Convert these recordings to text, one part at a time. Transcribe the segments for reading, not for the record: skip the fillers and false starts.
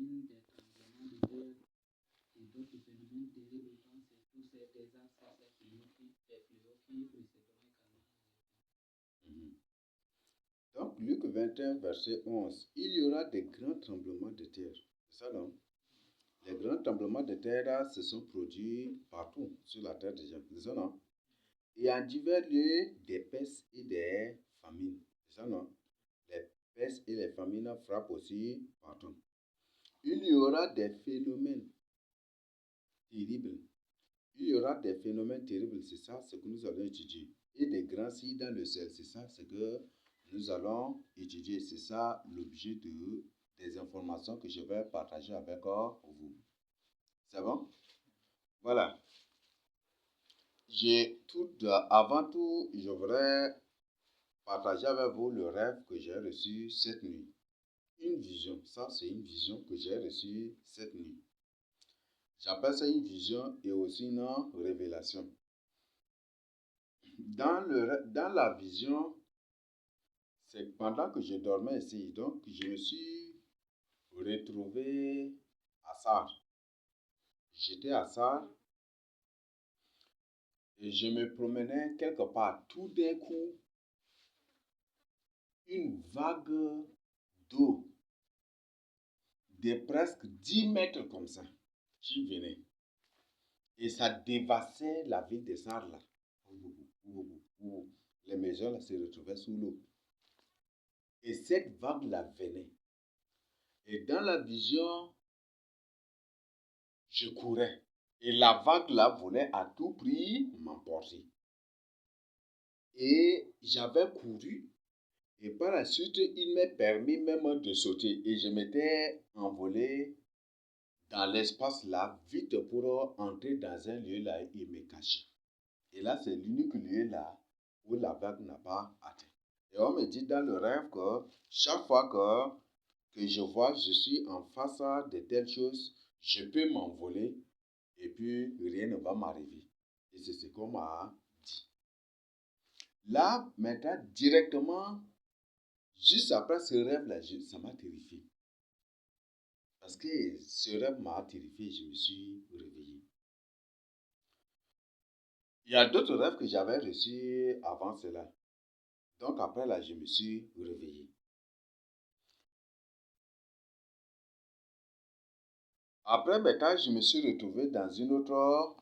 Mhm. Donc, Luc 21, verset 11, il y aura des grands tremblements de terre. C'est ça, non? Les grands tremblements de terre là, se sont produits partout sur la terre déjà. C'est ça, non? Et en divers lieux, des pestes et des famines. C'est ça, non? Les pestes et les famines frappent aussi partout. Il y aura des phénomènes terribles. Il y aura des phénomènes terribles, c'est ça ce que nous allons étudier. Et des grands signes dans le ciel, c'est ça ce que nous allons étudier. C'est ça l'objet des informations que je vais partager avec vous. C'est bon? Voilà. Avant tout, je voudrais partager avec vous le rêve que j'ai reçu cette nuit. Une vision, ça c'est une vision que j'ai reçue cette nuit. J'appelle ça une vision et aussi une révélation. Dans la vision, c'est pendant que je dormais ici, donc je me suis retrouvé à Sarre. J'étais à Sarre et je me promenais quelque part. Tout d'un coup, une vague d'eau de presque 10 mètres comme ça qui venait. Et ça dévastait la ville de Sarre là. Où les maisons là, se retrouvaient sous l'eau. Et cette vague là venait. Et dans la vision, je courais. Et la vague là voulait à tout prix m'emporter. Et j'avais couru. Et par la suite, il m'est permis même de sauter. Et je m'étais envolé dans l'espace là, vite pour entrer dans un lieu là et me cacher. Et là, c'est l'unique lieu là où la vague n'a pas atteint. Et on me dit dans le rêve que chaque fois que je vois, je suis en face de telles choses, je peux m'envoler et puis rien ne va m'arriver. Et c'est ce qu'on m'a dit. Là, maintenant, directement, juste après ce rêve-là, ça m'a terrifié. Parce que ce rêve m'a terrifié, je me suis réveillé. Il y a d'autres rêves que j'avais reçus avant cela. Donc après là, je me suis réveillé. Après, quand je me suis retrouvé dans une autre...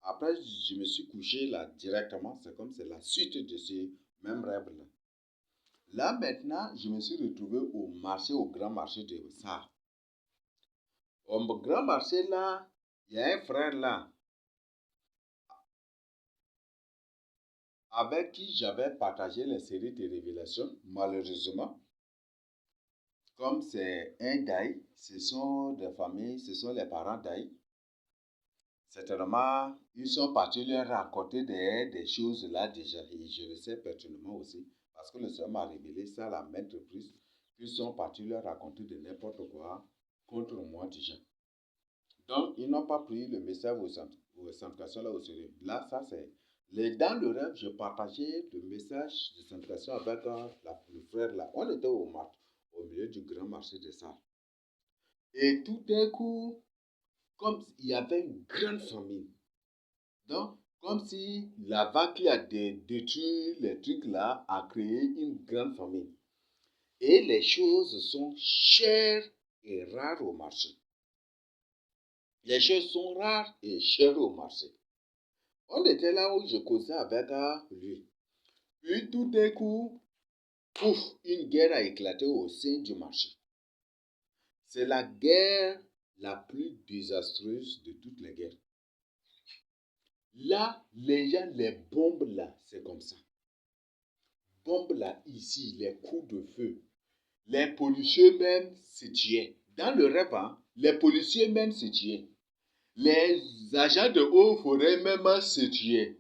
Après, je me suis couché là directement. C'est comme c'est la suite de ce même rêve-là. Là, maintenant, je me suis retrouvé au marché, au grand marché de Sarre. Au grand marché là, il y a un frère là, avec qui j'avais partagé les séries de révélations. Malheureusement, comme c'est un Daï, ce sont des familles, ce sont les parents Daï. Certainement, ils sont partis leur raconter des choses là déjà. Et je le sais pertinemment aussi. Parce que le Seigneur m'a révélé ça à la maintes reprises. Ils sont partis leur raconter de n'importe quoi contre moi déjà. Donc, ils n'ont pas pris le message aux sanctifications là au sérieux. Là, ça c'est... Dans le rêve, je partageais le message de sanctification avec le frère là. On était au milieu du grand marché de ça. Et tout d'un coup, comme il y avait une grande famine. Donc, comme si la vague qui a détruit les trucs là a créé une grande famine. Et les choses sont chères et rares au marché. Les choses sont rares et chères au marché. On était là où je causais avec lui. Puis tout d'un coup, pouf, une guerre a éclaté au sein du marché. C'est la guerre la plus désastreuse de toutes les guerres. Là, les gens, les bombes là, c'est comme ça. Bombes là, ici, les coups de feu. Les policiers même se tuaient. Dans le rêve, les policiers même se tuaient. Les agents de haut forêt même se tuaient.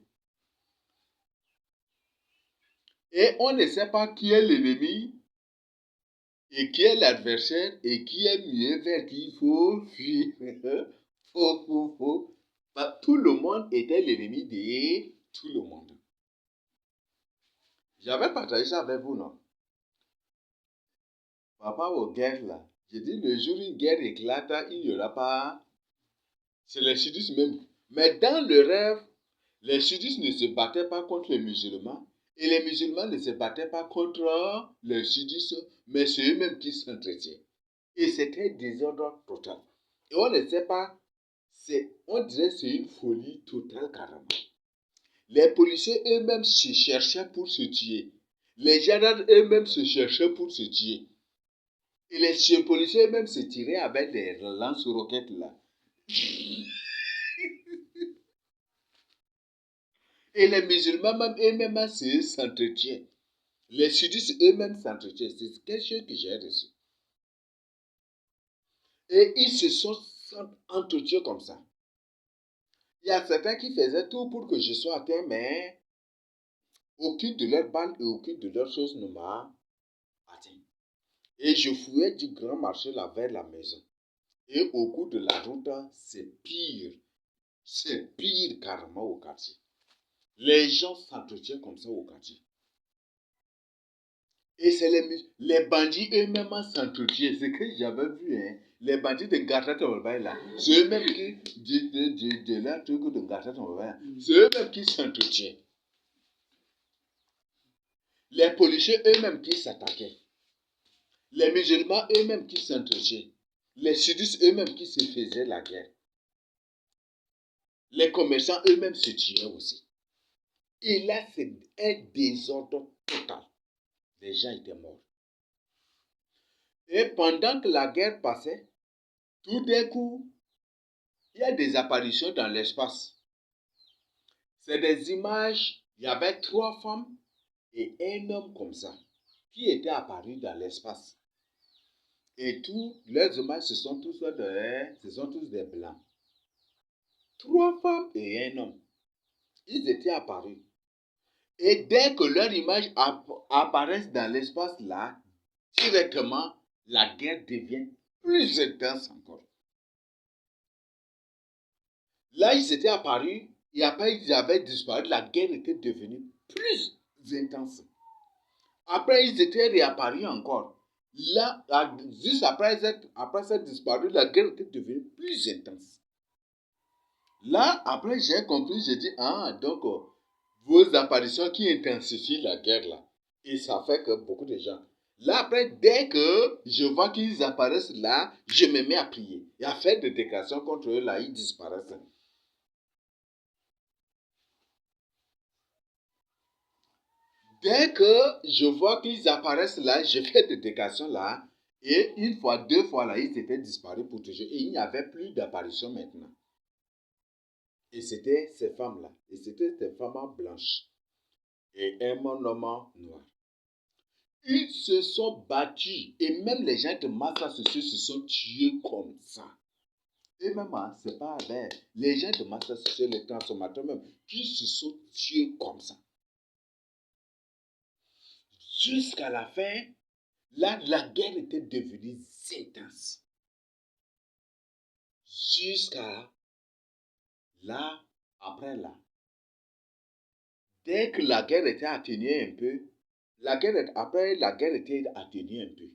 Et on ne sait pas qui est l'ennemi et qui est l'adversaire et qui est mieux vers qui il faut fuir. Tout le monde était l'ennemi de tout le monde. J'avais partagé ça avec vous, non? Papa aux guerres là, J'ai dit, le jour où une guerre éclate, il n'y aura pas... C'est les sudistes même. Mais dans le rêve, les sudistes ne se battaient pas contre les musulmans. Et les musulmans ne se battaient pas contre les sudistes, mais c'est eux-mêmes qui s'entretiennent. Et c'était désordre total. Et on ne sait pas, on dirait que c'est une folie totale carrément. Les policiers eux-mêmes se cherchaient pour se tuer. Les gendarmes eux-mêmes se cherchaient pour se tuer. Et les policiers eux-mêmes se tiraient avec des lance-roquettes là. Et les musulmans même eux-mêmes s'entretiennent. Les sudistes eux-mêmes s'entretiennent. C'est quelque chose que j'ai reçu. Et ils se sont entretenus comme ça. Il y a certains qui faisaient tout pour que je sois atteint, mais aucune de leurs balles et aucune de leurs choses ne m'a atteint. Et je fouillais du grand marché là vers la maison. Et au cours de la route, c'est pire. C'est pire carrément au quartier. Les gens s'entretiennent comme ça au quartier. Et c'est les bandits eux-mêmes s'entretiennent. C'est ce que j'avais vu, hein. Les bandits de Ngata-Tongolbaï là, c'est eux-mêmes qui, de la truc de Ngata-Tongolbaï, c'est eux-mêmes qui s'entretiennent. Les policiers eux-mêmes qui s'attaquaient. Les musulmans eux-mêmes qui s'entretiennent. Les sudistes eux-mêmes qui se faisaient la guerre. Les commerçants eux-mêmes se tuaient aussi. Et là, c'est un désordre total. Les gens étaient morts. Et pendant que la guerre passait, tout d'un coup, il y a des apparitions dans l'espace. C'est des images, il y avait 3 femmes et un homme comme ça, qui étaient apparus dans l'espace. Et tous leurs images, ce sont tous des blancs. 3 femmes et un homme. Ils étaient apparus. Et dès que leur image apparaît dans l'espace là, directement, la guerre devient plus intense encore. Là, ils étaient apparus, et après ils avaient disparu, la guerre était devenue plus intense. Après, ils étaient réapparus encore. Là, juste après s'être disparu, la guerre était devenue plus intense. Là, après, j'ai compris, j'ai dit, donc, vos apparitions qui intensifient la guerre là. Et ça fait que beaucoup de gens. Là, après, dès que je vois qu'ils apparaissent là, je me mets à prier et à faire des déclarations contre eux là, ils disparaissent. Dès que je vois qu'ils apparaissent là, je fais des déclarations là, et une fois, 2 fois là, ils étaient disparus pour toujours. Et il n'y avait plus d'apparition maintenant. Et c'était ces femmes-là. Et c'était des femmes blanches. Et un homme noir. Ils se sont battus. Et même les gens de Massa se sont tués comme ça. Et même, c'est pas avec les gens de Massa les transformateurs même, qui se sont tués comme ça. Jusqu'à la fin, là, la guerre était devenue intense. Jusqu'à là, après là. Dès que la guerre était atténuée un peu, après la guerre était atténuée un peu.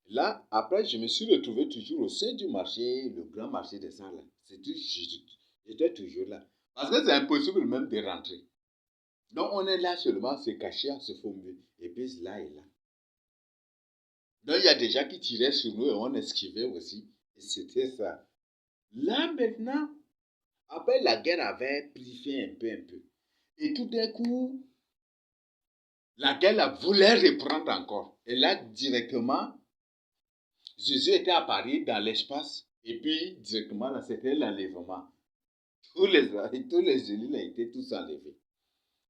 Là, après, je me suis retrouvé toujours au sein du marché, le grand marché des salles. J'étais toujours là. Parce que c'est impossible même de rentrer. Donc, on est là seulement, se cacher, à se former. Et puis là et là. Donc, il y a des gens qui tiraient sur nous et on esquivait aussi. Et c'était ça. Là, maintenant, après, la guerre avait pris fin un peu. Et tout d'un coup, la guerre voulait reprendre encore. Et là, directement, Jésus était apparu dans l'espace. Et puis, directement, là, c'était l'enlèvement. Tous les élus là, étaient tous enlevés.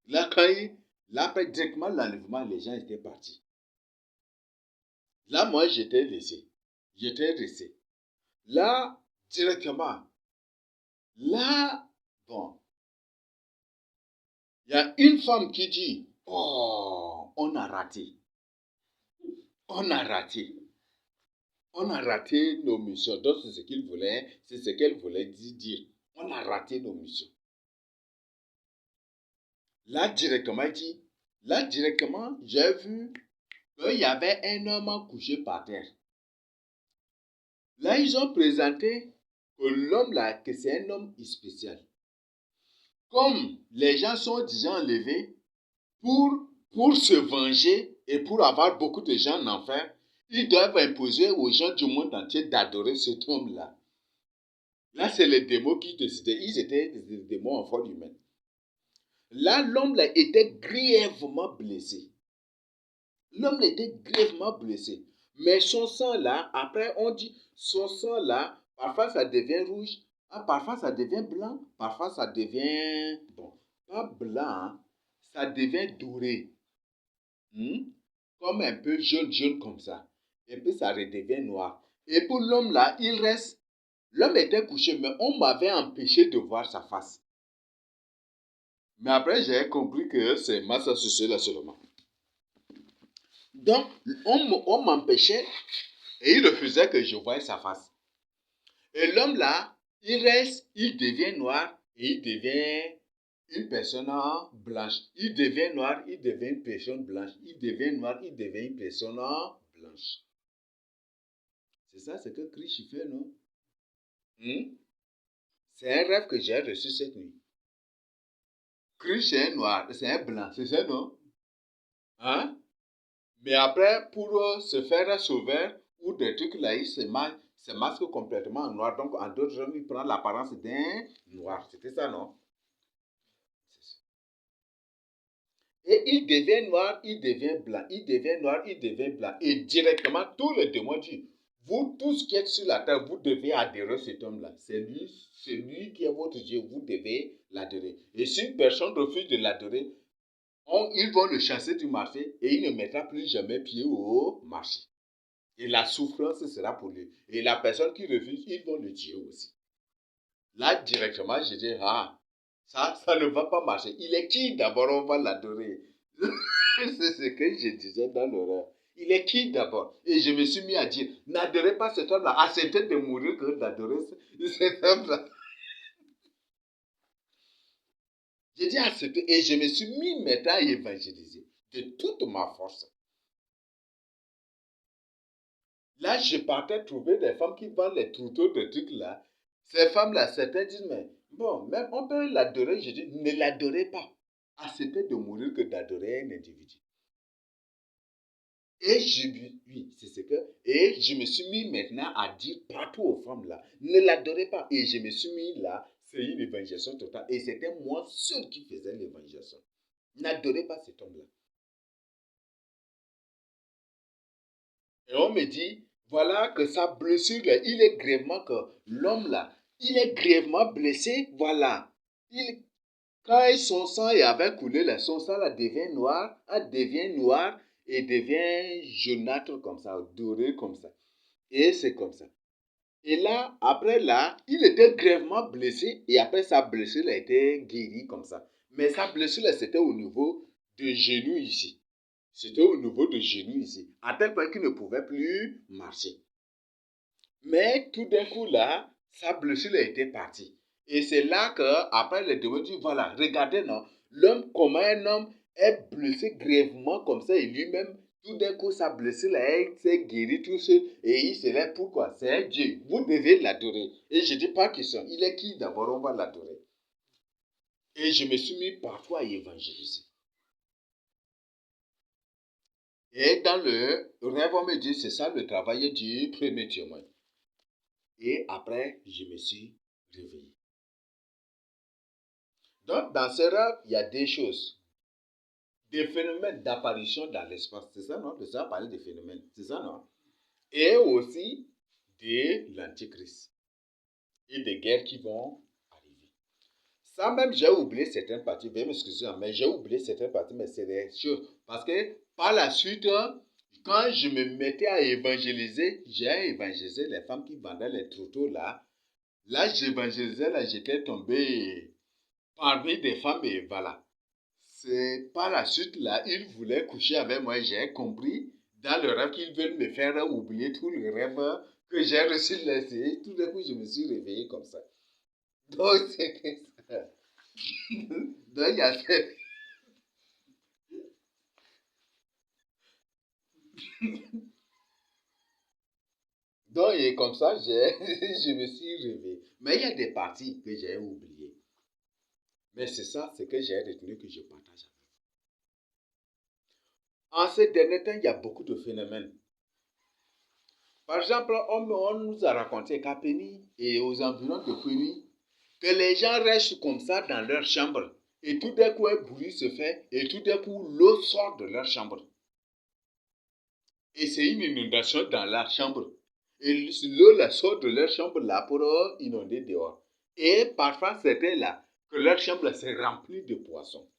Là, après, directement, l'enlèvement, les gens étaient partis. Là, moi, j'étais laissé. J'étais resté. Là, directement, là, bon, il y a une femme qui dit, oh, on a raté. On a raté. On a raté nos missions. Donc, c'est ce qu'elle voulait dire. On a raté nos missions. Là, directement, j'ai vu qu'il y avait un homme couché par terre. Là, ils ont présenté que l'homme là, que c'est un homme spécial. Comme les gens sont déjà enlevés pour se venger et pour avoir beaucoup de gens en enfer, ils doivent imposer aux gens du monde entier d'adorer cet homme-là. Là, c'est les démons qui décidaient. Ils étaient des démons en forme humaine. Là, l'homme là était grièvement blessé. L'homme était grièvement blessé. Mais son sang là, après on dit, son sang là, parfois ça devient rouge, parfois ça devient blanc, parfois ça devient, bon, pas blanc, hein, ça devient doré. Comme un peu jaune comme ça. Et puis ça redevient noir. Et pour l'homme là, il reste, l'homme était couché, mais on m'avait empêché de voir sa face. Mais après, j'ai compris que c'est Massa Sucé là seulement. Donc, on m'empêchait et il refusait que je voie sa face. Et l'homme là, il reste, il devient noir et il devient une personne blanche. Il devient noir, il devient une personne blanche. Il devient noir, il devient une personne blanche. C'est ça ce que Christ fait, non? C'est un rêve que j'ai reçu cette nuit. Christ c'est un noir, c'est un blanc, c'est ça, non? Hein? Mais après, pour se faire sauver ou des trucs là, il se masque complètement en noir. Donc, en d'autres termes, il prend l'apparence d'un noir. C'était ça, non? Et il devient noir, il devient blanc, il devient noir, il devient blanc. Et directement, tous les démons disent, vous tous qui êtes sur la terre, vous devez adhérer à cet homme-là. C'est lui qui est votre Dieu, vous devez l'adorer. Et si une personne refuse de l'adorer, ils vont le chasser du marché et il ne mettra plus jamais pied au marché. Et la souffrance sera pour lui. Et la personne qui refuse, ils vont le tuer aussi. Là, directement, je dis, ça ne va pas marcher. Il est qui d'abord, on va l'adorer. C'est ce que je disais dans l'horreur. Il est qui d'abord? Et je me suis mis à dire, n'adorez pas cet homme-là. Acceptez de mourir que d'adorer cet homme-là. J'ai dit accepter. Et je me suis mis maintenant à évangéliser de toute ma force. Là, je partais trouver des femmes qui vendent les trouteaux de trucs là. Ces femmes-là, certaines disent, mais bon, même on peut l'adorer. Je dis, ne l'adorez pas. Acceptez de mourir que d'adorer un individu. Et oui, c'est ce que, et je me suis mis maintenant à dire partout aux femmes là, ne l'adorez pas. Et je me suis mis là, c'est une évangélisation totale. Et c'était moi seul qui faisais l'évangélisation. N'adorez pas cet homme-là. Et on me dit, voilà que sa blessure, là, il est grièvement, que l'homme là, il est grièvement blessé, voilà. Quand son sang avait coulé, là, son sang là devient noir et devient jaunâtre comme ça, doré comme ça. Et c'est comme ça. Et là, après là, il était grièvement blessé et après sa blessure a été guérie comme ça. Mais sa blessure là, c'était au niveau du genou ici. C'était au niveau du genou ici. À tel point qu'il ne pouvait plus marcher. Mais tout d'un coup là, sa blessure a été partie. Et c'est là que, après les démons disent, voilà, regardez, non, l'homme, comment un homme est blessé grièvement comme ça, et lui-même, tout d'un coup, sa blessure là, elle s'est guérie tout seul, et il se lève, pourquoi? C'est un Dieu, vous devez l'adorer. Et je dis pas question, il est qui d'abord, on va l'adorer. Et je me suis mis parfois à évangéliser. Et dans le rêve, on me dit, c'est ça le travail du premier témoin. Et après, je me suis réveillé. Donc, dans ce rêve, il y a des choses. Des phénomènes d'apparition dans l'espace. C'est ça, non? C'est ça, parler des phénomènes. C'est ça, non? Et aussi de l'antichrist. Et des guerres qui vont arriver. Ça même, j'ai oublié certaines parties. Veuillez m'excuser, mais j'ai oublié certaines parties, mais c'est des choses. Parce que par la suite, quand je me mettais à évangéliser, j'ai évangélisé les femmes qui vendaient les trouteaux là. Là, j'évangélisais, là, j'étais tombé parmi des femmes et voilà. C'est par la suite, là, ils voulaient coucher avec moi. J'ai compris dans le rêve qu'ils veulent me faire oublier tout le rêve que j'ai reçu laisser. Tout d'un coup, je me suis réveillé comme ça. Donc, c'est ça. Donc, il y a cette... Donc, et comme ça, je me suis réveillé. Mais il y a des parties que j'ai oubliées. Mais c'est ça, c'est que j'ai retenu que je partage avec vous. En ces derniers temps, il y a beaucoup de phénomènes. Par exemple, on nous a raconté qu'à Pény et aux environs de Pény, que les gens restent comme ça dans leur chambre. Et tout d'un coup, un bruit se fait et tout d'un coup, l'eau sort de leur chambre. Et c'est une inondation dans la chambre. Et l'eau la sort de leur chambre là pour inonder dehors. Et parfois, c'était là que leur chambre s'est remplie de poissons.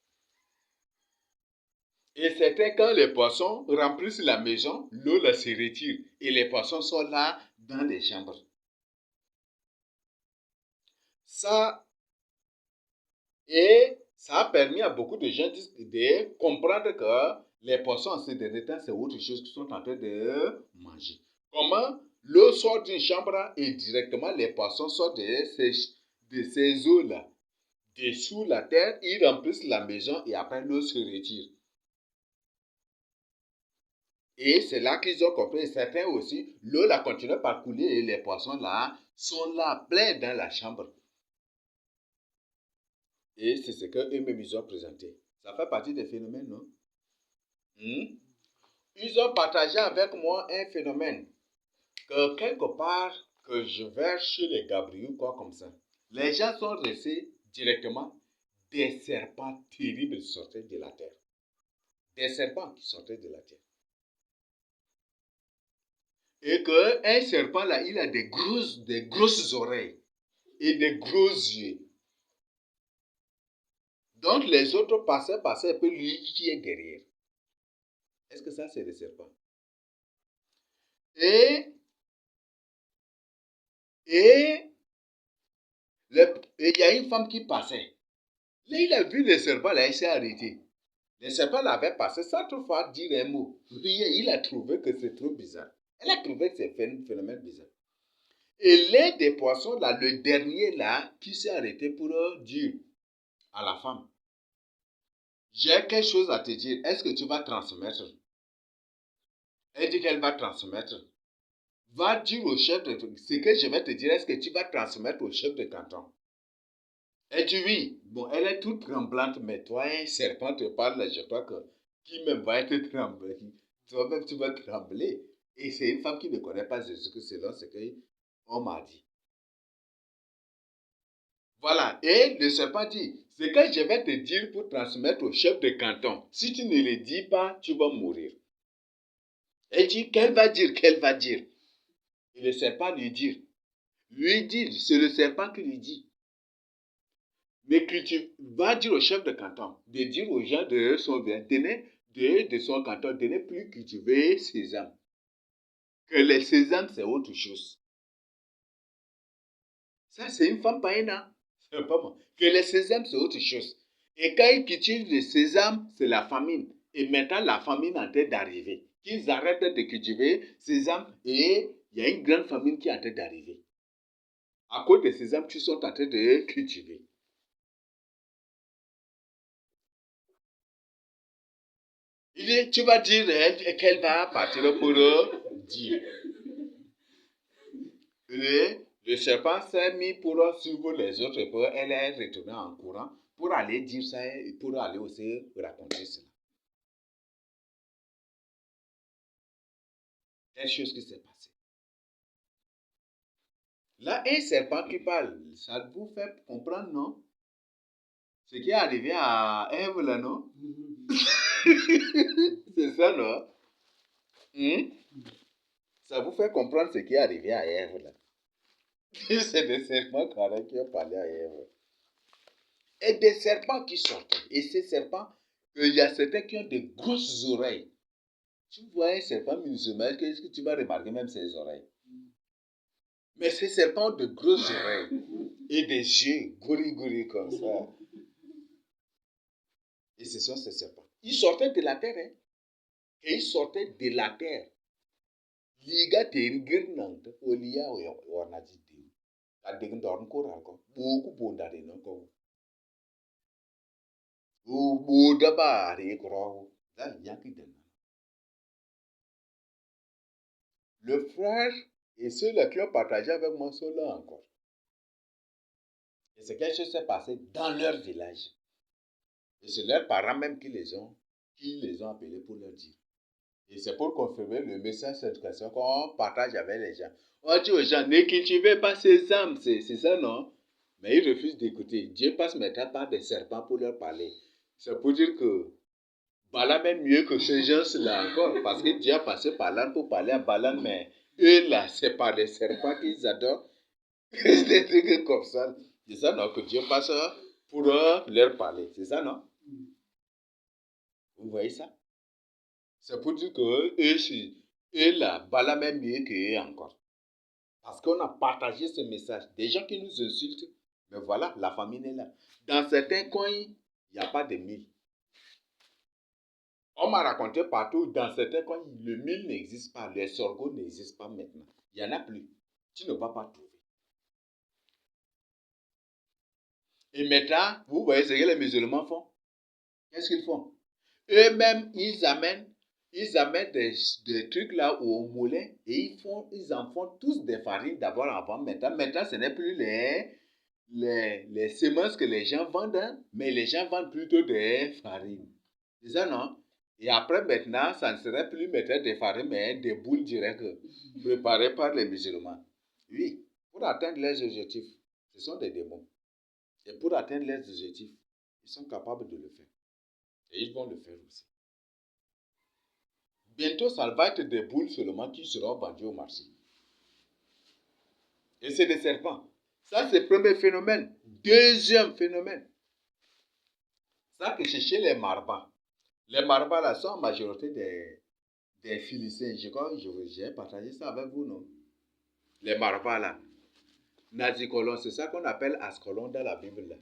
Et c'était quand les poissons remplissent la maison, l'eau là se retire. Et les poissons sont là dans les chambres. Ça, et ça a permis à beaucoup de gens de comprendre que les poissons en ces derniers temps, c'est autre chose qu'ils sont en train de manger. Comment l'eau sort d'une chambre et directement les poissons sortent de ces eaux-là. Dessous la terre, ils remplissent la maison et après l'eau se retire. Et c'est là qu'ils ont compris. Certains aussi, l'eau là continue par couler et les poissons là sont là pleins dans la chambre. Et c'est ce qu'eux-mêmes ils ont présenté. Ça fait partie des phénomènes, non? Ils ont partagé avec moi un phénomène que quelque part, que je verse chez les Gabriels, quoi comme ça. Les gens sont restés directement, des serpents terribles sortaient de la terre. Des serpents qui sortaient de la terre. Et qu'un serpent là, il a des grosses oreilles et des gros yeux. Donc les autres passaient, et puis lui qui est derrière. Est-ce que ça c'est des serpents? Et il y a une femme qui passait. Là, il a vu les serpents, là, il s'est arrêté. Les serpents l'avaient passé sans toutefois dire un mot. Il a trouvé que c'est trop bizarre. Elle a trouvé que c'est un phénomène bizarre. Et l'un des poissons, là, le dernier, là, qui s'est arrêté pour dire à la femme, j'ai quelque chose à te dire, est-ce que tu vas transmettre? Elle dit qu'elle va transmettre. Va dire au chef de... Ce que je vais te dire, est-ce que tu vas transmettre au chef de canton? Elle dit oui. Bon, elle est toute tremblante, mais toi, un serpent te parle, je crois que qui même va être tremblé. Toi-même, tu vas trembler. Et c'est une femme qui ne connaît pas Jésus, que selon ce qu'on m'a dit. Voilà. Et le serpent dit, ce que je vais te dire pour transmettre au chef de canton, si tu ne le dis pas, tu vas mourir. Elle dit, qu'elle va dire, qu'elle va dire. Et le serpent lui dit, c'est le serpent qui lui dit. Mais que tu vas dire au chef de canton, de dire aux gens de son bien, de son canton, de ne plus cultiver sésame. Que les sésames, c'est autre chose. Ça, c'est une femme païenne. C'est pas moi. Que les sésames, c'est autre chose. Et quand ils cultivent le sésame, c'est la famine. Et maintenant, la famine est en train d'arriver. Qu'ils arrêtent de cultiver sésame et il y a une grande famine qui est en train d'arriver. À cause des sésames qu'ils sont en train de cultiver. Tu vas dire qu'elle va partir pour dire. Le serpent s'est mis pour suivre les autres et elle est retournée en courant pour aller dire ça et pour aller aussi raconter cela. Quelque chose qui s'est passé. Là, un serpent qui parle, ça vous fait comprendre, non? Ce qui est arrivé à Ève, là, non? C'est ça, non? Ça vous fait comprendre ce qui est arrivé à Ève, là. C'est des serpents carrés qui ont parlé à Ève. Et des serpents qui sortent. Et ces serpents, il y a certains qui ont de grosses oreilles. Tu vois un serpent musulman, qu'est-ce que tu vas remarquer même ses oreilles? Mais ces serpents ont de grosses oreilles et des yeux gourris comme ça. Et ce sont ces serpents. Ils sortaient de la terre, hein? Et ils sortaient de la terre. Liga terigir nang olia warnaji de. Adeng dorn koranko. Boku bondare nonko. Boda bare kro. Da yanki den. Le frère Et ceux-là qui ont partagé avec moi sont là encore. Et c'est quelque chose qui s'est passé dans leur village. Et c'est leurs parents même qui les ont appelés pour leur dire. Et c'est pour confirmer le message d'éducation qu'on partage avec les gens. On dit aux gens, ne cultivez pas ces âmes, c'est ça, non? Mais ils refusent d'écouter. Dieu passe maintenant par des serpents pour leur parler. C'est pour dire que Balaam est mieux que ces gens-là encore. Parce que Dieu a passé par là pour parler à Balaam, mais eux là, c'est par les serpents qu'ils adorent. Des trucs comme ça. C'est ça, non? Que Dieu passe pour leur parler. C'est ça, non? Vous voyez ça? C'est pour dire que eux là, Balaam est mieux qu'eux encore. Parce qu'on a partagé ce message. Des gens qui nous insultent, mais voilà, la famine est là. Dans certains coins, il n'y a pas de mille. On m'a raconté partout, dans certains coins, le mille n'existe pas, les sorgho n'existent pas maintenant. Il n'y en a plus. Tu ne vas pas trouver. Et maintenant, vous voyez ce que les musulmans font? Qu'est-ce qu'ils font? Eux-mêmes, ils amènent des trucs là au moulin et ils en font tous des farines d'abord avant. Maintenant, ce n'est plus les semences que les gens vendent, hein, mais les gens vendent plutôt des farines. C'est ça, non? Et après, maintenant, ça ne serait plus mettre des farines, mais des boules directes préparées par les musulmans. Oui, pour atteindre leurs objectifs, ce sont des démons. Et pour atteindre leurs objectifs, ils sont capables de le faire. Et ils vont le faire aussi. Bientôt, ça va être des boules seulement qui seront vendues au marché. Et c'est des serpents. Ça, c'est le premier phénomène. Deuxième phénomène. Ça, que c'est chez les Marbas. Les Marbas, là, sont en majorité des Philistins. Je crois que j'ai partagé ça avec vous, non? Les Marbas, là. Nazicolon, c'est ça qu'on appelle Ascolon dans la Bible, là.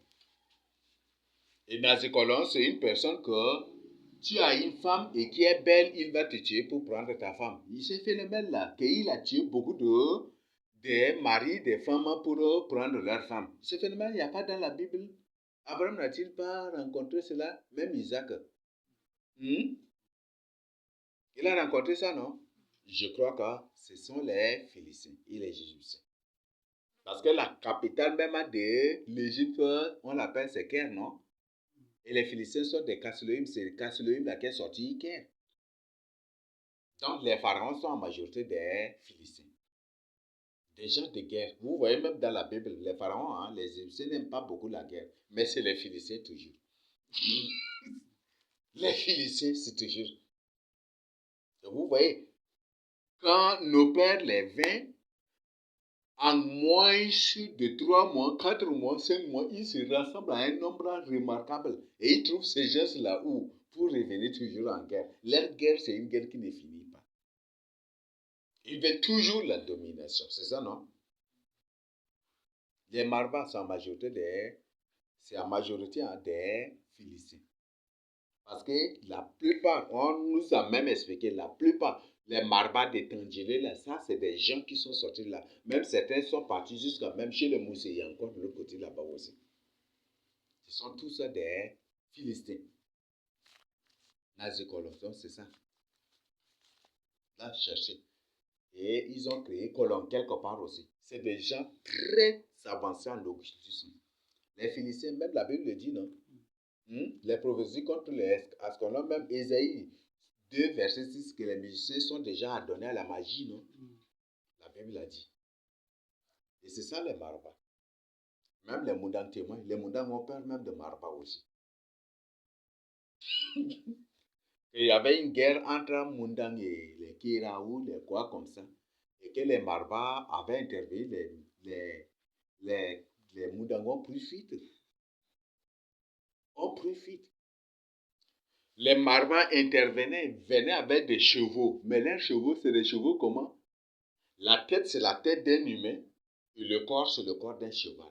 Et Nazicolon, c'est une personne que tu as une femme et qui est belle, il va te tuer pour prendre ta femme. Ce phénomène-là, qu'il a tué beaucoup des maris, des femmes pour prendre leur femme. Ce phénomène, il n'y a pas dans la Bible. Abraham n'a-t-il pas rencontré cela? Même Isaac. Il a rencontré ça, non? Je crois que ce sont les Philistins et les Égyptiens. Parce que la capitale même de l'Égypte, on l'appelle Seker, non? Et les Philistins sont des Casluim, c'est Casluim là qui est sorti Iker. Donc les pharaons sont en majorité des Philistins. Des gens de guerre. Vous voyez même dans la Bible, les pharaons, hein, les Égyptiens n'aiment pas beaucoup la guerre. Mais c'est les Philistins toujours. Les Philistins, c'est toujours. Vous voyez, quand nos pères les vins, en moins de 3 mois, 4 mois, 5 mois, ils se rassemblent à un nombre remarquable. Et ils trouvent ces gens-là où? Pour revenir toujours en guerre. Leur guerre, c'est une guerre qui ne finit pas. Ils veulent toujours la domination. C'est ça, non? Les Marbas sont en majorité c'est en majorité des Philistins. Parce que la plupart, on nous a même expliqué, la plupart, les Marbas de Tangélé, là, ça, c'est des gens qui sont sortis là. Même certains sont partis jusqu'à même chez les Moussé, il y a encore de l'autre côté là-bas aussi. Ce sont tous des Philistins. Nazicolon, c'est ça. Là, cherchez. Et ils ont créé Colon quelque part aussi. C'est des gens très avancés en logistique. Les Philistins, même la Bible le dit, non? Les prophéties contre les Ascolons, même Ésaïe 2, verset 6, que les musiciens sont déjà adonnés à la magie, non? La Bible l'a dit. Et c'est ça les Marbas. Même les Moundans témoignent. Les Moundans ont peur même de Marbas aussi. Il y avait une guerre entre Moundang et les Kiraou, les quoi comme ça. Et que les Marbas avaient intervenu, les Moundang ont pris fuite. Les Marbas venaient avec des chevaux. Mais leurs chevaux, c'est des chevaux comment? La tête, c'est la tête d'un humain. Et le corps, c'est le corps d'un cheval.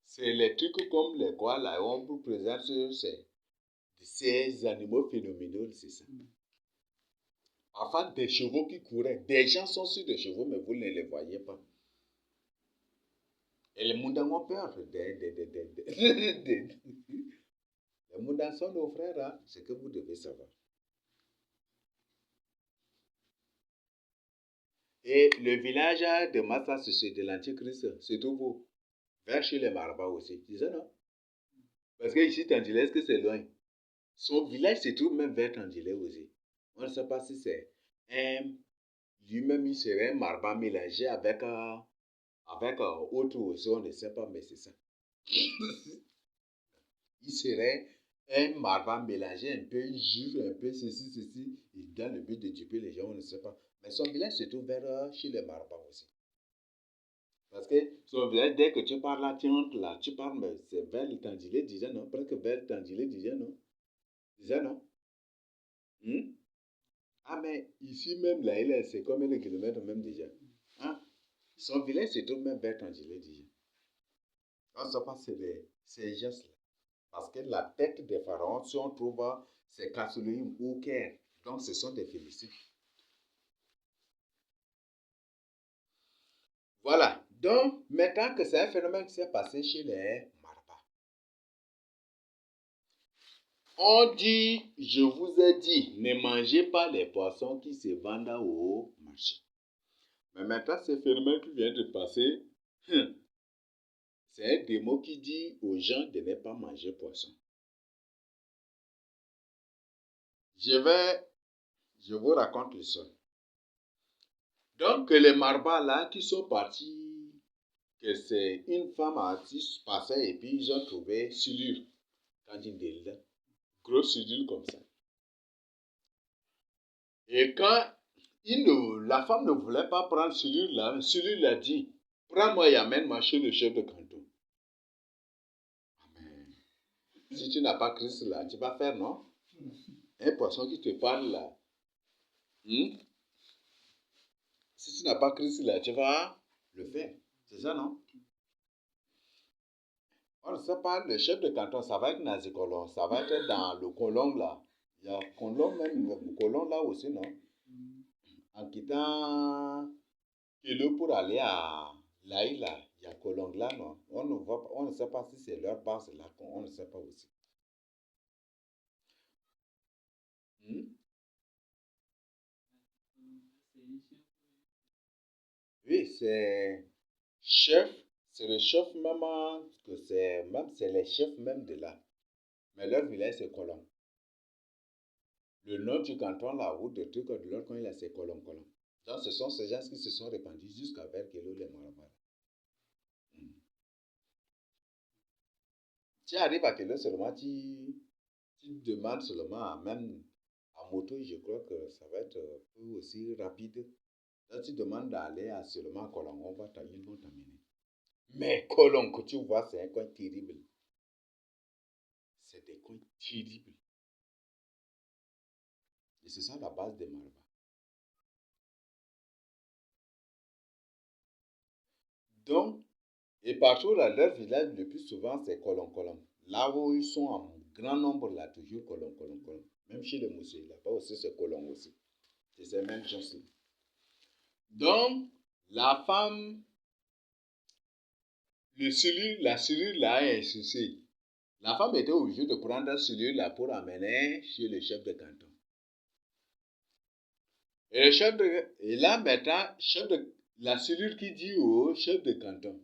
C'est les trucs comme les quoi, là, on vous présente ces animaux phénoménaux, c'est ça. Enfin, des chevaux qui couraient. Des gens sont sur des chevaux, mais vous ne les voyez pas. Et les Moundans ont peur. Les Moundans sont nos frères, hein? C'est que vous devez savoir. Et le village de Massa, c'est de l'Antichrist, se trouve vers chez les Marabas aussi. C'est ça, non? Parce que ici, Tandilé, est-ce que c'est loin? Son village se trouve même vers Tandilé aussi. On ne sait pas si c'est un... Lui-même, il serait un Maraba mélangé avec autre aussi, on ne sait pas, mais c'est ça. Il serait un Maraba mélangé, un peu juif, un peu ceci, dans le but de duper les gens, on ne sait pas. Mais son village se trouve vers chez les Marabas aussi. Parce que son village, dès que tu parles là, tu entres là, tu parles, mais c'est vers le Tandilé déjà, non? Presque vers le Tandilé déjà, non? Déjà, non? Hmm? Ah, mais ici même, là, c'est combien de kilomètres même déjà? Hein? Son village se trouve même vers Tandilé déjà. On ne sait pas ces gestes-là. Parce que la tête des pharaons, si on trouve, c'est Kasuluim ou Caire. Donc, ce sont des Philistins. Voilà. Donc, maintenant que c'est un phénomène qui s'est passé chez les Marabas. On dit, je vous ai dit, ne mangez pas les poissons qui se vendent au marché. Mais maintenant, ce phénomène qui vient de passer, c'est un démon qui dit aux gens de ne pas manger poisson. Je vous raconte l'histoire. Donc, les Marabas là qui sont partis, que c'est une femme artiste passait et puis ils ont trouvé silure. Quand ils disent grosse silure comme ça. Et quand la femme ne voulait pas prendre silure l'a dit, prends-moi et amène-moi chez le chef de canton. Amen. Si tu n'as pas Christ là, tu vas faire, non? Un poisson qui te parle là. Si tu n'as pas Christ là, tu vas le faire. C'est ça, non? On ne sait pas, le chef de canton, ça va être Nazikolon, ça va être dans le colon là. Il y a colon même, le colon là aussi, non? En quittant Kilo pour aller à Laïla, il y a colon là, non? On ne sait pas si c'est leur base là, on ne sait pas aussi. Oui, c'est le chef même, c'est les chefs même de là. Mais leur village c'est colon. Le nom du canton là, ou de trucs de leur coin là, c'est colon. Donc ce sont ces gens qui se sont répandus jusqu'à vers Kelo les Marabas. Tu arrives à Kelo seulement, tu demandes seulement même à moto, je crois que ça va être aussi rapide. Là, tu demandes d'aller à seulement Colomb, ils vont t'amener. Mais Colomb, que tu vois, c'est un coin terrible. C'est des coins terribles. Et c'est ça la base des Marabas. Donc, et partout dans leur village, le plus souvent, c'est Colomb. Là où ils sont en grand nombre, là, toujours Colomb. Même chez les Moussés, là-bas aussi, c'est Colomb aussi. C'est ces mêmes choses-là. Donc, la femme, la cellule là a insisté. La femme était obligée de prendre celui-là pour amener chez le chef de canton. Et là maintenant, la cellule qui dit au chef de canton,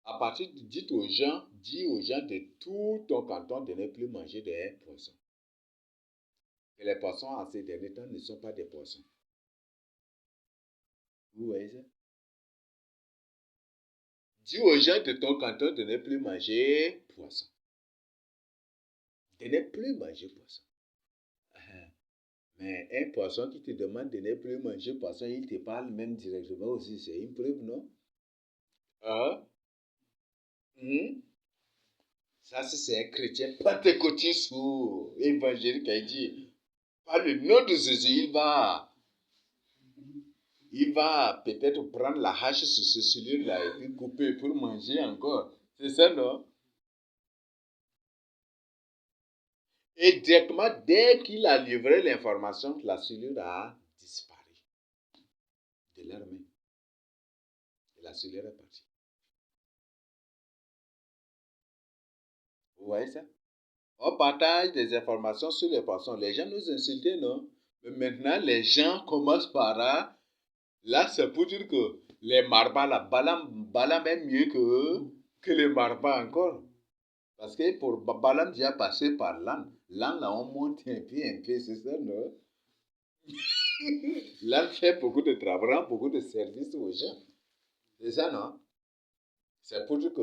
à partir de dis aux gens de tout ton canton de ne plus manger des poissons. Et les poissons en ces derniers temps ne sont pas des poissons. Vous voyez ça? Dis aux gens de ton canton de ne plus manger poisson. De ne plus manger poisson. Mais un poisson qui te demande de ne plus manger poisson, il te parle même directement aussi. C'est une preuve, non? Ah, ça, c'est un chrétien pentecôtiste ou évangélique qui dit, par le nom de Jésus, il va peut-être prendre la hache sur ce celui-là et puis couper pour manger encore. C'est ça, non? Et directement, dès qu'il a livré l'information, la cellule a disparu de leur main. Et la cellule est partie. Vous voyez ça? On partage des informations sur les poissons. Les gens nous insultent, non? Mais maintenant, les gens commencent par là. Là, c'est pour dire que les marbas, là, Balaam est mieux que les marbas encore. Parce que pour Balaam, déjà passé par l'âne. L'âne, là, on monte un peu, c'est ça, non? L'âne fait beaucoup de travail, rend beaucoup de services aux gens. C'est ça, non? C'est pour dire que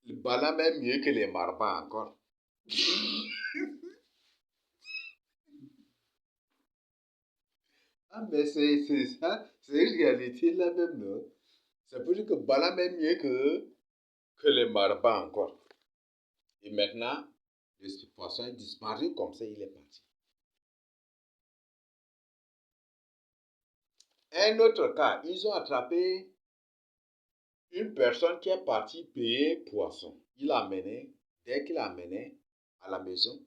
le Balaam est mieux que les marbas encore. Ah, mais c'est ça, c'est une réalité là même, non? C'est pour dire que Balaam est mieux que les marbas encore. Et maintenant, le poisson est disparu comme ça, il est parti. Un autre cas, ils ont attrapé une personne qui est partie payer poisson. Il l'a amené, dès qu'il l'a amené à la maison,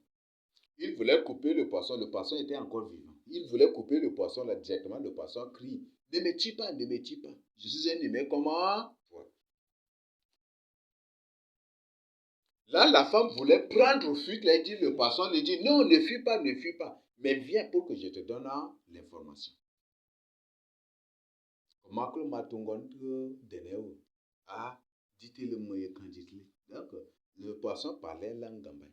il voulait couper le poisson était encore vivant. Il voulait couper le poisson là directement, le poisson crie, ne me tue pas, ne me tue pas. Je suis un humain, comment? Ouais. Là, la femme voulait prendre fuite, là, il dit, le poisson lui dit, non, ne fuis pas, ne fuis pas, mais viens pour que je te donne l'information. Comment que matungon deneu? Ah, dites-le moi quand dites-le. Donc, le poisson parlait langue gambay.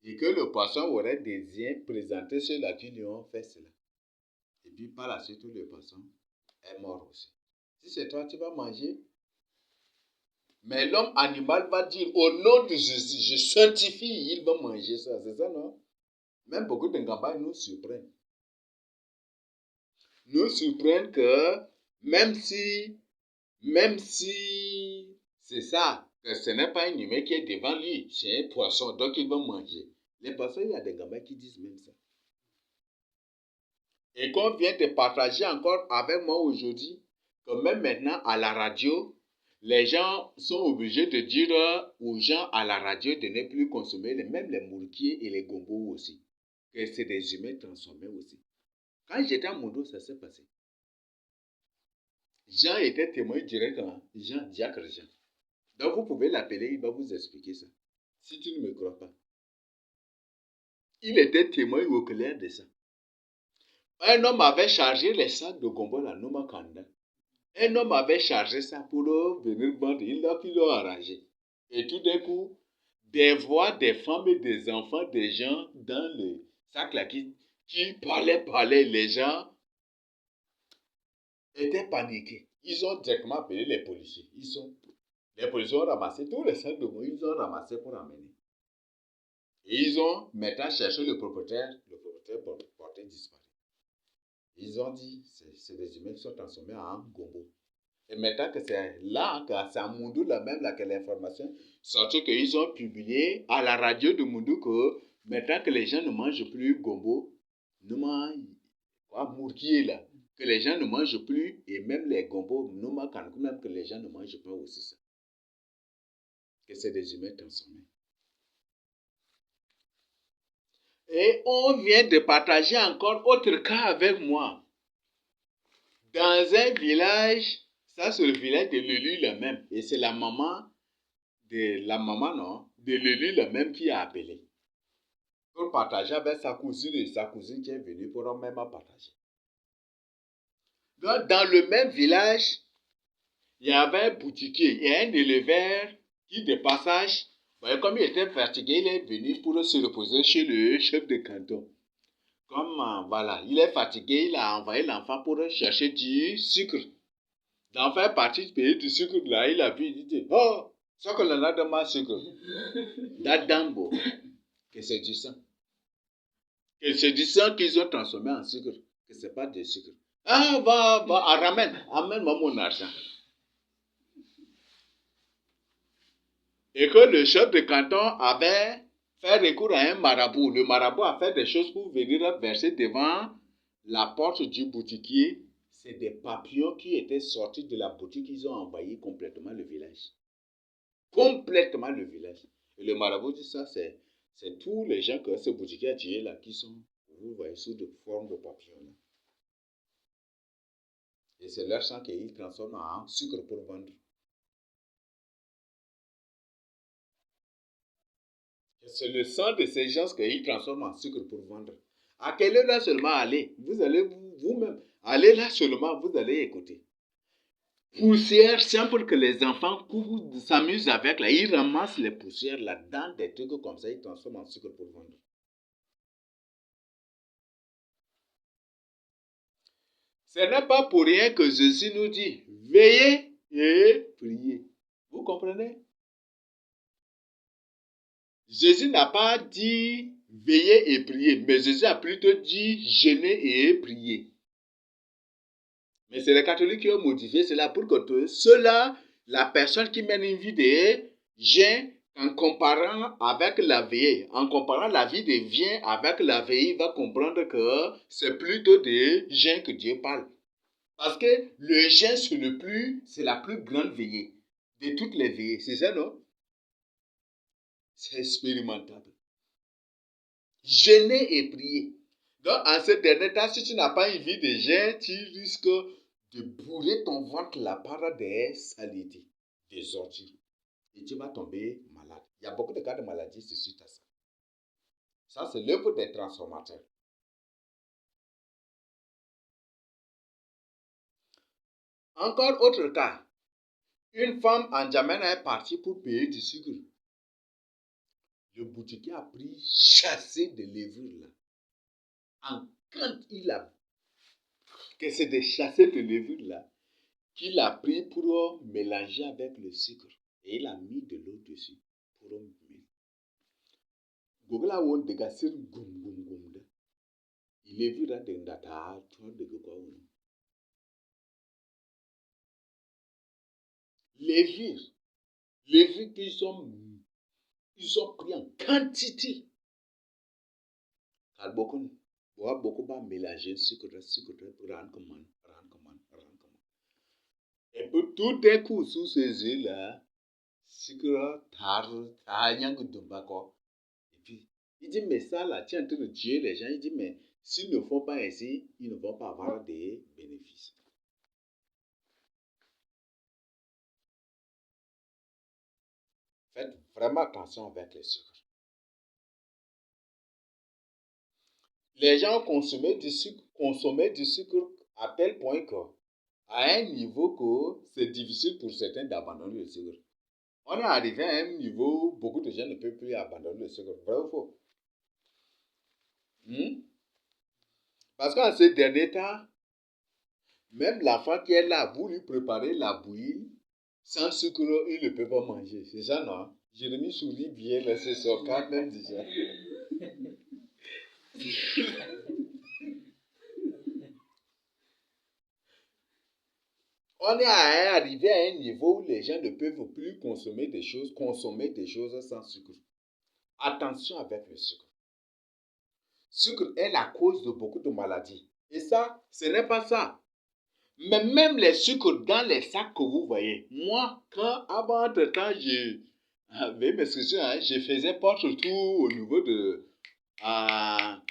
Et que le poisson aurait désiré présenter ceux-là qui lui ont fait cela. Et puis par la suite, le poisson est mort aussi. Si c'est toi, tu vas manger. Mais l'homme animal va dire, au nom de Jésus, je sanctifie, il va manger ça. C'est ça, non? Même beaucoup de Ngambay nous surprennent. Nous surprennent que même si c'est ça, que ce n'est pas un humain qui est devant lui, c'est un poisson, donc il va manger. Les poissons, il y a des gamins qui disent même ça. Et qu'on vient de partager encore avec moi aujourd'hui, que même maintenant à la radio, les gens sont obligés de dire aux gens à la radio de ne plus consommer même les mourkiers et les gombos aussi. Que c'est des humains transformés aussi. Quand j'étais à Mondo, ça s'est passé. Jean était témoin direct, hein? Jean, Diacre Jean. Donc vous pouvez l'appeler, il va vous expliquer ça. Si tu ne me crois pas. Il était témoin oculaire de ça. Un homme avait chargé les sacs de gombo à Nomakanda. Un homme avait chargé ça pour venir vendre. Il l'a arrangé. Et tout d'un coup, des voix des femmes et des enfants, des gens dans le sac là qui parlaient, les gens étaient paniqués. Ils ont directement appelé les policiers. Les policiers ont ramassé tous les sacs de gombo, ils ont ramassé pour amener. Et ils ont maintenant cherché le propriétaire porté disparu. Ils ont dit, c'est des humains qui sont transformés en gombo. Et maintenant que c'est là, que c'est à Moundou là même là que l'information sortit qu'ils ont publié à la radio de Moundou que maintenant que les gens ne mangent plus gombo, ne mangent quoi, mourkier là, que les gens ne mangent plus et même les gombos, même que les gens ne mangent pas aussi ça. Que c'est des humains transformés. Et on vient de partager encore autre cas avec moi. Dans un village, ça c'est le village de l'élu là même. Et c'est la maman non, de l'élu là même qui a appelé. Pour partager avec sa cousine et sa cousine qui est venue pour même partager. Donc dans le même village, il y avait un boutiquier et un éleveur qui de passage, comme il était fatigué, il est venu pour se reposer chez le chef de canton. Comme voilà, il est fatigué, il a envoyé l'enfant pour chercher du sucre. L'enfant est parti payer du sucre là, il a vu, il dit, oh, ça que l'on a de ma sucre. D'Adambo, que c'est du sang. Que c'est du sang qu'ils ont transformé en sucre, que c'est pas du sucre. Ah, amène-moi mon argent. Et que le chef de canton avait fait recours à un marabout. Le marabout a fait des choses pour venir verser devant la porte du boutiquier. C'est des papillons qui étaient sortis de la boutique, ils ont envahi complètement le village. Complètement le village. Et le marabout dit ça, c'est tous les gens que ce boutiquier a tués là qui sont, vous voyez, sous de forme de papillons là. Et c'est leur sang qu'ils transforment en sucre pour vendre. C'est le sang de ces gens qu'ils transforment en sucre pour vendre. À quelle heure là seulement aller? Vous allez vous-même. Allez là seulement, vous allez écouter. Poussière simple que les enfants s'amusent avec là. Ils ramassent les poussières là-dedans, des trucs comme ça, ils transforment en sucre pour vendre. Ce n'est pas pour rien que Jésus nous dit, veillez et priez. Vous comprenez? Jésus n'a pas dit veillez et priez, mais Jésus a plutôt dit jeûnez et priez. Mais c'est les catholiques qui ont modifié cela pour que cela, la personne qui mène une vie de jeûne, en comparant avec la veille, en comparant la vie de vient avec la veille, va comprendre que c'est plutôt de jeûne que Dieu parle. Parce que le jeûne, c'est la plus grande veillée de toutes les veillées. C'est ça, non? C'est expérimentable. Jeûner et prier. Donc, en ce dernier temps, si tu n'as pas une vie de jeûne, tu risques de bourrer ton ventre la part des saletés, des ordures. Et tu vas tomber malade. Il y a beaucoup de cas de maladies suite à ça. Ça, c'est l'œuvre des transformateurs. Encore autre cas. Une femme en Djamena est partie pour payer du sucre. Le boutiquier a pris chasser de levure là. Quand il a que c'est de chasser de levure là, qu'il a pris pour mélanger avec le sucre. Et il a mis de l'eau dessus pour mettre. Gogla won de gasir gum gum gum da. Il est vu là de ndata toi de quoi on. Les vires qu'ils ont pris en quantité. Car beaucoup va mélanger sucre pour rendre comment. Et puis tout d'un coup, sous ces yeux-là, sucre, et puis, il dit, mais ça là, tu es en train de tuer les gens. Il dit, mais s'ils ne font pas ainsi, ils ne vont pas avoir des bénéfices. Faites vraiment attention avec les sucres. Les gens consommaient du sucre à tel point que, à un niveau que c'est difficile pour certains d'abandonner le sucre. On est arrivé à un niveau, beaucoup de gens ne peuvent plus abandonner le sucre. Vrai ou faux? Parce qu'en ces derniers temps, même l'enfant qui est là, vous lui préparez la bouillie, sans sucre, il ne peut pas manger. C'est ça, non? Jérémie sourit bien, là, c'est son cas même déjà. On est arrivé à un niveau où les gens ne peuvent plus consommer des choses sans sucre. Attention avec le sucre. Sucre est la cause de beaucoup de maladies. Et ça, ce n'est pas ça. Mais même les sucres dans les sacs que vous voyez, moi, quand avant entre-temps, je faisais porte-tour au niveau de,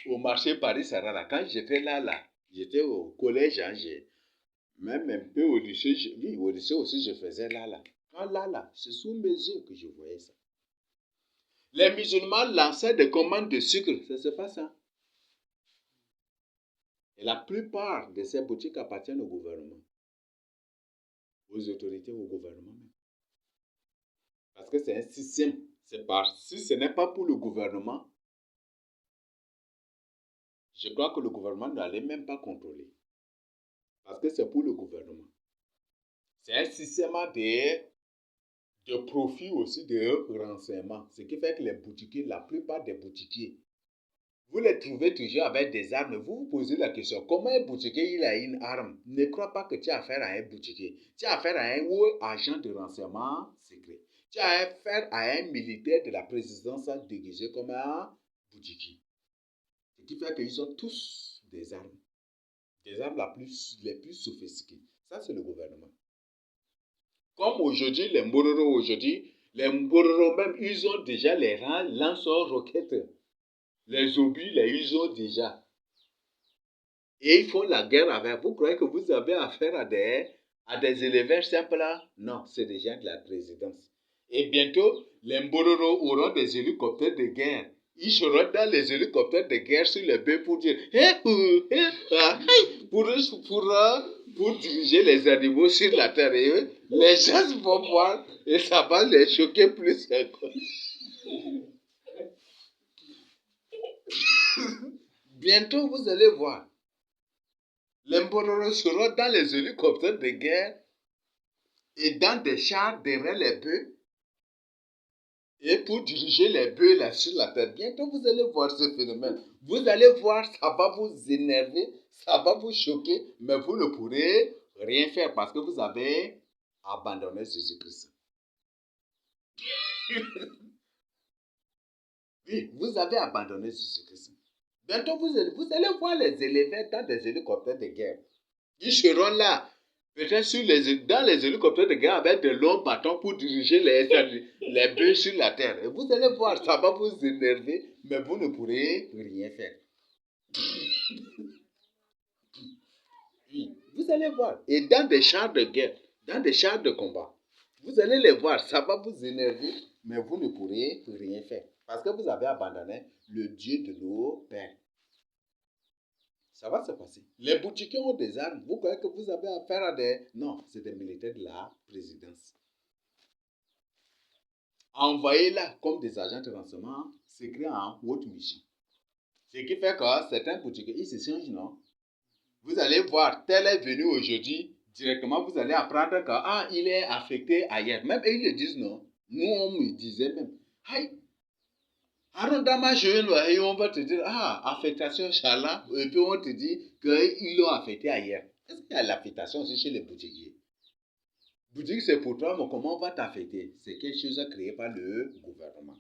au marché Paris-Sarara. Quand j'étais là, j'étais au collège, même un peu au lycée, oui, au lycée aussi, je faisais là. Quand c'est sous mes yeux que je voyais ça. Les musulmans lançaient des commandes de sucre, c'est pas ça. Et la plupart de ces boutiques appartiennent au gouvernement, aux autorités, au gouvernement même. Parce que c'est un système. Si ce n'est pas pour le gouvernement, je crois que le gouvernement n'allait même pas contrôler. Parce que c'est pour le gouvernement. C'est un système de profit aussi, de renseignement. Ce qui fait que les boutiquiers, la plupart des boutiquiers, vous les trouvez toujours avec des armes. Vous vous posez la question, comment un boutiquier il a une arme? Ne crois pas que tu as affaire à un boutiquier. Tu as affaire à un agent de renseignement secret. Tu as affaire à un militaire de la présidence déguisé comme un boutiquier. Ce qui fait qu'ils ont tous des armes. Des armes les plus sophistiquées. Ça, c'est le gouvernement. Comme aujourd'hui, les Mbororo même, ils ont déjà les lance-roquettes. Les obus, ils ont déjà. Et ils font la guerre avec. Vous croyez que vous avez affaire à des éleveurs simples là? Non, c'est des gens de la présidence. Et bientôt, Les Mbororo auront des hélicoptères de guerre. Ils seront dans les hélicoptères de guerre sur les bœufs pour dire pour diriger les animaux sur la terre. Et eux, les gens vont voir et ça va les choquer plus encore. Bientôt, vous allez voir. Les Mbororo seront dans les hélicoptères de guerre et dans des chars derrière les bœufs. Et pour diriger les bœufs là sur la terre, bientôt vous allez voir ce phénomène. Vous allez voir, ça va vous énerver, ça va vous choquer, mais vous ne pourrez rien faire parce que vous avez abandonné Jésus-Christ. Oui, vous avez abandonné Jésus-Christ. Bientôt vous allez voir les éléphants dans des hélicoptères de guerre. Ils seront là. Peut-être dans les hélicoptères de guerre avec de longs bâtons pour diriger les bœufs sur la terre. Et vous allez voir, ça va vous énerver, mais vous ne pourrez rien faire. Oui, vous allez voir. Et dans des chars de guerre, dans des chars de combat, vous allez les voir, ça va vous énerver, mais vous ne pourrez rien faire. Parce que vous avez abandonné le Dieu de nos pères. Ça va se passer. Les boutiquiers ont des armes. Vous croyez que vous avez affaire à des... Non, c'est des militaires de la présidence. Envoyez-là comme des agents de renseignement secrets en haute mission. Ce qui fait que certains boutiquiers, ils se changent, non? Vous allez voir, tel est venu aujourd'hui, directement vous allez apprendre qu'il est affecté ailleurs. Même ils le disent, non? Nous, on me disait même, aïe, et on va te dire, affectation Chala, et puis on te dit qu'ils l'ont affecté ailleurs. Est-ce qu'il y a l'affectation aussi chez les boutiquiers? Boutique, c'est pour toi, mais comment on va t'affecter? C'est quelque chose créé par le gouvernement.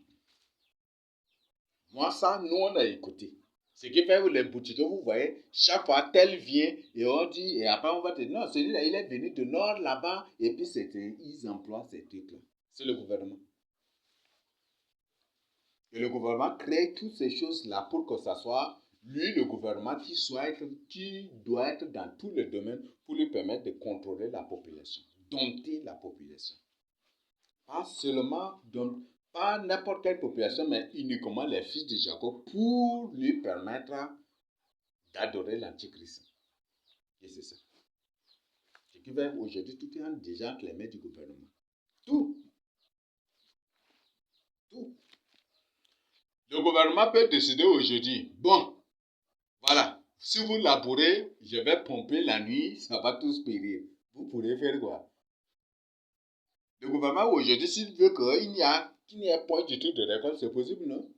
Moi, ça, nous, on a écouté. Ce qui fait que les boutiquiers, vous voyez, chaque fois, tel vient, et on dit, et après, on va te dire, non, celui-là, il est venu de nord là-bas, et puis ils emploient ces trucs-là. C'est le gouvernement. Et le gouvernement crée toutes ces choses-là pour que ça soit lui, le gouvernement, qui doit être dans tous les domaines pour lui permettre de contrôler la population, dompter la population. Pas seulement, pas n'importe quelle population, mais uniquement les fils de Jacob pour lui permettre d'adorer l'Antichrist. Et c'est ça. Ce qui fait aujourd'hui, tout est déjà entre les mains du gouvernement. Tout. Le gouvernement peut décider aujourd'hui, bon, voilà, si vous labourez, je vais pomper la nuit, ça va tous périr. Vous pourrez faire quoi? Le gouvernement aujourd'hui, s'il veut qu'il n'y ait point du tout de récolte, c'est possible, non?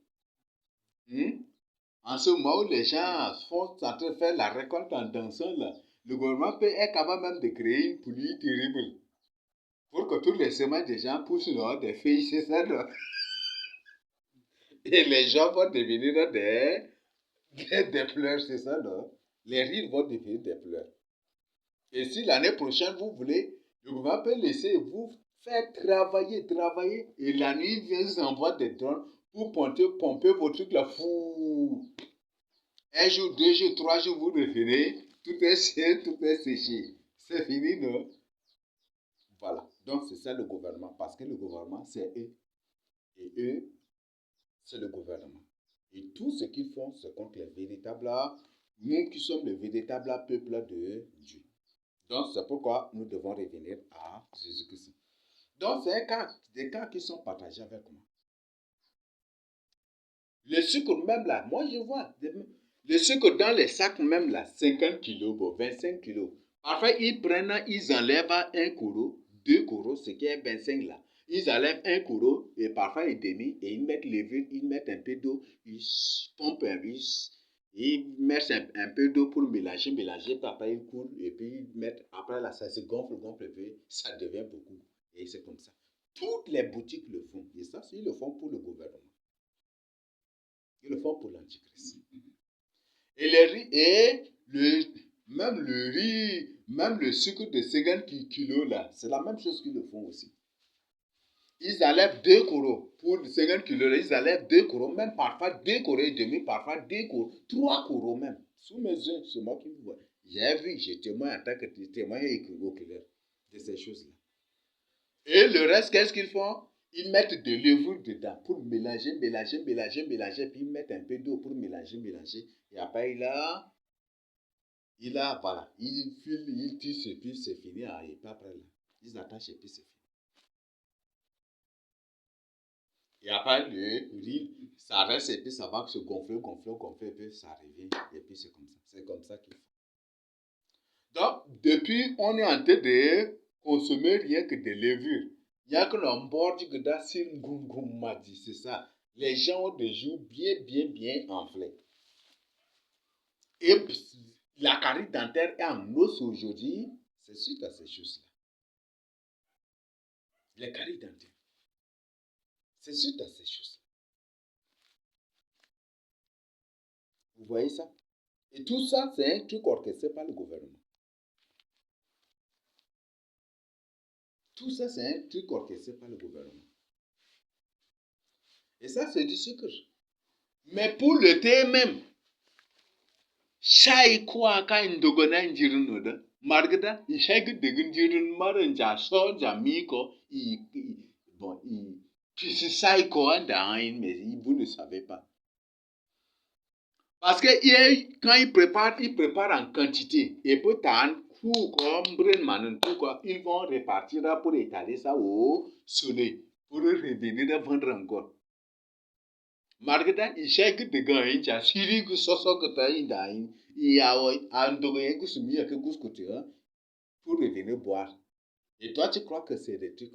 En ce moment où les gens sont en train de faire la récolte en dansant, là, le gouvernement est capable même de créer une pluie terrible pour que tous les semences des gens poussent des feuilles, c'est ça, non? Et les gens vont devenir des fleurs, c'est ça, non? Les rires vont devenir des fleurs. Et si l'année prochaine, vous voulez, le gouvernement peut laisser vous faire travailler, et la nuit, il vous envoie des drones pour pomper vos trucs là, fou. Un jour, 2 jours, 3 jours, vous revenez, tout est séché. C'est fini, non? Voilà. Donc, c'est ça le gouvernement, parce que le gouvernement, c'est eux. Et eux, c'est le gouvernement. Et tout ce qu'ils font, c'est contre les véritables, nous qui sommes le véritable peuple de Dieu. Donc, c'est pourquoi nous devons revenir à Jésus-Christ. Donc, c'est des cas qui sont partagés avec moi. Le sucre même là, moi je vois, le sucre dans les sacs même là, 50 kilos, 25 kilos. Parfois, ils enlèvent un koro, 2 koros, ce qui est 25 là. Ils enlèvent un koro et parfois ils demi et ils mettent l'huile, ils mettent un peu d'eau, ils pompent un riz. Ils mettent un peu d'eau pour mélanger, puis après ils coulent, et puis ils mettent, après là, ça se gonfle, et puis ça devient beaucoup. Et c'est comme ça. Toutes les boutiques le font. Et ça, ils le font pour le gouvernement. Ils le font pour l'Antichrist. Même le riz, même le sucre de 50 kilos là, c'est la même chose qu'ils le font aussi. Ils enlèvent 2 koros. Pour 50 kilos, ils enlèvent 2 koros, même parfois 2 koros et demi, parfois 2 koros, 3 koros même. Sous mes yeux, c'est moi qui vous vois. J'ai vu, j'ai témoin en tant que témoin et oculaire de ces choses-là. Et le reste, qu'est-ce qu'ils font? Ils mettent de levure dedans pour mélanger, puis ils mettent un peu d'eau pour mélanger. Et après, voilà, ils filent, ils tissent et puis c'est fini. Et puis après, là, ils attachent et puis c'est fini. Et après, le riz, ça reste et puis ça va se gonfler, et puis ça revient. Et puis c'est comme ça. C'est comme ça qu'il faut. Donc, depuis, on est en train de consommer rien que des levures. Il y a que l'on borde que dans m'a c'est ça. Les gens ont des joues bien enflées. Et la carie dentaire est en os aujourd'hui, c'est suite à ces choses-là. Les caries dentaires, c'est suite à ces choses-là. Vous voyez ça? Et tout ça, c'est un truc orchestré par le gouvernement. Tout ça, c'est un truc orchestré par le gouvernement. Et ça, c'est du sucre. Mais pour le thé même, shai kwa ka indogona njirin noda margada ishaigu degin jirin maran ja so ja miko bon puis sai ko anda mais vous ne savez pas parce que quand il prépare en quantité et pour tant coup comme bren manon tout quoi ils vont répartir pour étaler ça au soleil pour revenir vendre encore margada ishaigu degin ja siri gu soso gata inda pour revenir boire. Et toi, tu crois que c'est des trucs.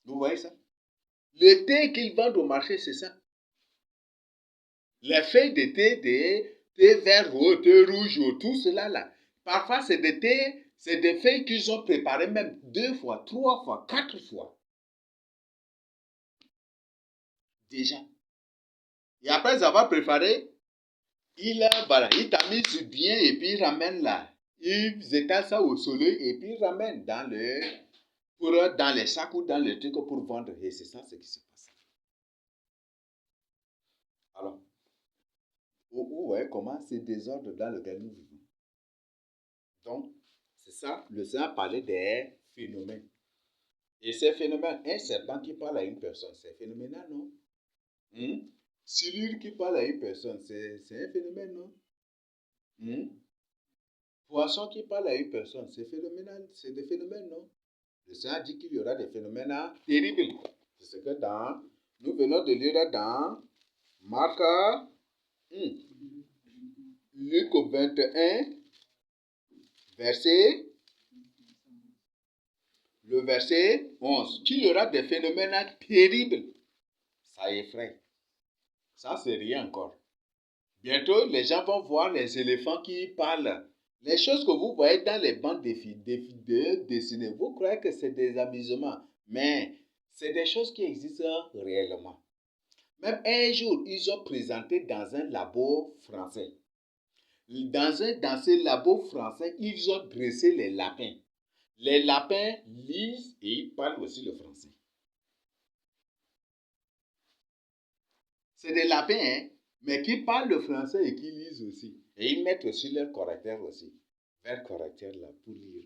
Vous voyez ça? Le thé qu'ils vendent au marché, c'est ça. Les feuilles de thé vert, thé rouge, tout cela là. Parfois, c'est des thés, c'est des feuilles qu'ils ont préparées même 2 fois, 3 fois, 4 fois. Déjà. Et après avoir préparé, il tamise bien et puis il ramène là. Ils étalent ça au soleil et puis ils ramènent dans les sacs ou dans les trucs pour vendre. Et c'est ça ce qui se passe. Alors, vous voyez comment c'est désordre dans lequel nous vivons. Donc, c'est ça, le Seigneur parlait des phénomènes. Et ces phénomènes, un serpent qui parle à une personne, c'est phénoménal, non? Silure qui parle à une personne, c'est un phénomène, non? Poisson qui parle à une personne, c'est phénoménal, c'est des phénomènes, non? Le Seigneur dit qu'il y aura des phénomènes terribles. C'est ce que nous venons de lire dans Marc, Luc 21, le verset 11. Qu'il y aura des phénomènes terribles. Ça effraie. Ça, c'est rien encore. Bientôt, les gens vont voir les éléphants qui parlent. Les choses que vous voyez dans les bandes dessinées, vous croyez que c'est des amusements. Mais c'est des choses qui existent réellement. Même un jour, ils ont présenté dans un labo français. Dans ces labos français, ils ont dressé les lapins. Les lapins lisent et ils parlent aussi le français. C'est des lapins, hein, mais qui parlent le français et qui lisent aussi. Et ils mettent aussi leur correcteur aussi. Leur correcteur là pour lire.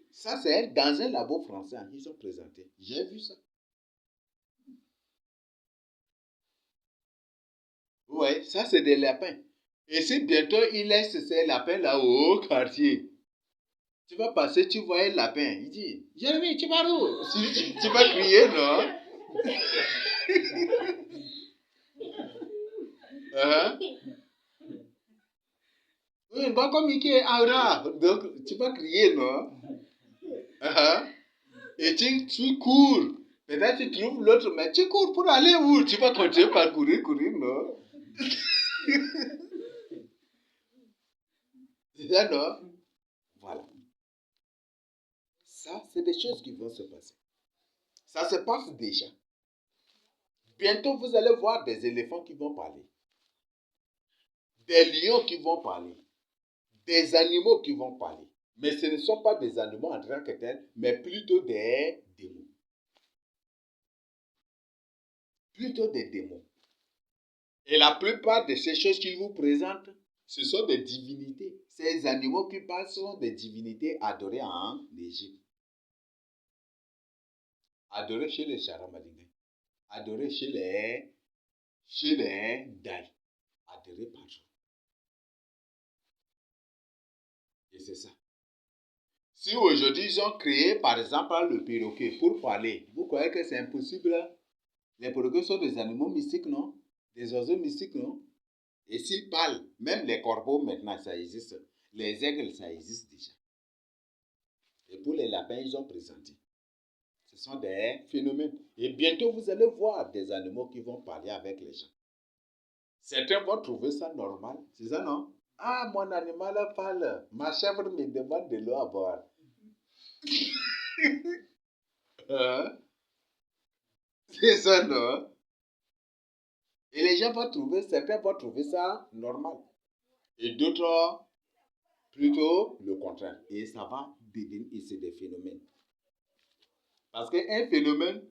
Ça, c'est dans un labo français qu'ils ont présenté. J'ai vu ça. Oui, ça c'est des lapins. Et si bientôt ils laissent ces lapins là au quartier, tu vas passer, tu vois un lapin. Il dit, Jérémy, tu vas où? Tu vas crier, non? Oui, pas comme Mickey Aura. Donc, tu vas crier, non? Et tu cours. Peut-être tu trouves l'autre, mais tu cours pour aller où? Tu vas continuer par courir, non? C'est ça, non? Voilà. Ça, c'est des choses qui vont se passer. Ça se passe déjà. Bientôt, vous allez voir des éléphants qui vont parler. Des lions qui vont parler. Des animaux qui vont parler. Mais ce ne sont pas des animaux en tant que tels, mais plutôt des démons. Plutôt des démons. Et la plupart de ces choses qu'ils vous présentent, ce sont des divinités. Ces animaux qui parlent sont des divinités adorées en Égypte. Adorer chez les Charamalingais. Adorer chez les Dai. Adorer partout. Et c'est ça. Si aujourd'hui ils ont créé par exemple le perroquet pour parler, vous croyez que c'est impossible? Les perroquets sont des animaux mystiques, non? Des oiseaux mystiques, non? Et s'ils parlent, même les corbeaux maintenant, ça existe. Les aigles, ça existe déjà. Et pour les lapins, ils ont présenté. Ce sont des phénomènes. Et bientôt, vous allez voir des animaux qui vont parler avec les gens. Certains vont trouver ça normal. C'est ça, non? Ah, mon animal parle. Ma chèvre me demande de l'eau à boire. Hein? C'est ça, non? Et les gens vont trouver, certains vont trouver ça normal. Et d'autres, plutôt le contraire. Et ça va devenir, et c'est des phénomènes. Parce qu'un phénomène